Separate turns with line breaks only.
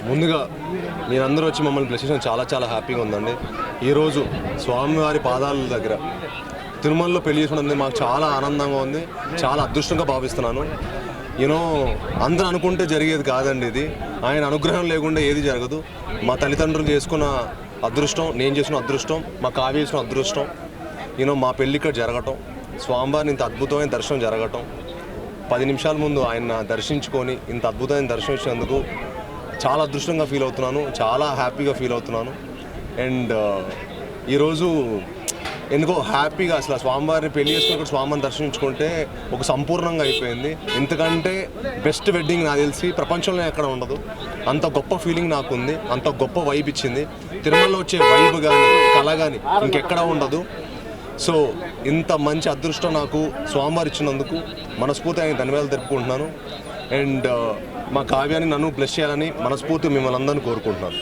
ముందుగా మీరందరూ వచ్చి మమ్మల్ని బ్లెస్ చేసిన చాలా చాలా హ్యాపీగా ఉందండి. ఈరోజు స్వామివారి పాదాల దగ్గర తిరుమలలో పెళ్లి చేసుకున్నది మాకు చాలా ఆనందంగా ఉంది, చాలా అదృష్టంగా భావిస్తున్నాను. అందరూ అనుకుంటే జరిగేది కాదండి ఇది. ఆయన అనుగ్రహం లేకుండా ఏది జరగదు. మా తల్లిదండ్రులు చేసుకున్న అదృష్టం, నేను చేసుకున్న అదృష్టం, మా కావ్య చేసుకున్న అదృష్టం, మా పెళ్ళి ఇక్కడ జరగటం, స్వామివారిని ఇంత అద్భుతమైన దర్శనం జరగటం, 10 నిమిషాల ముందు ఆయన దర్శించుకొని ఇంత అద్భుతమైన దర్శనం ఇచ్చినందుకు చాలా అదృష్టంగా ఫీల్ అవుతున్నాను, చాలా హ్యాపీగా ఫీల్ అవుతున్నాను. అండ్ ఈరోజు ఎందుకో హ్యాపీగా అసలు స్వామివారిని పెళ్లి చేసుకుని స్వామివారిని దర్శించుకుంటే ఒక సంపూర్ణంగా అయిపోయింది. ఎందుకంటే బెస్ట్ వెడ్డింగ్ నాకు తెలిసి ప్రపంచంలో ఎక్కడ ఉండదు. అంత గొప్ప ఫీలింగ్ నాకు ఉంది, అంత గొప్ప వైబ్ ఇచ్చింది. తిరుమలలో వచ్చే వైబ్ కానీ కళ కానీ ఇంకెక్కడా ఉండదు. సో ఇంత మంచి అదృష్టం నాకు స్వామివారు ఇచ్చినందుకు మనస్ఫూర్తి ఆయన ధన్యవాదాలు తెలుపుకుంటున్నాను. అండ్ మా కావ్యాన్ని నన్ను బ్లెస్ చేయాలని మనస్ఫూర్తి మిమ్మల్ని అందరినీ కోరుకుంటున్నాను.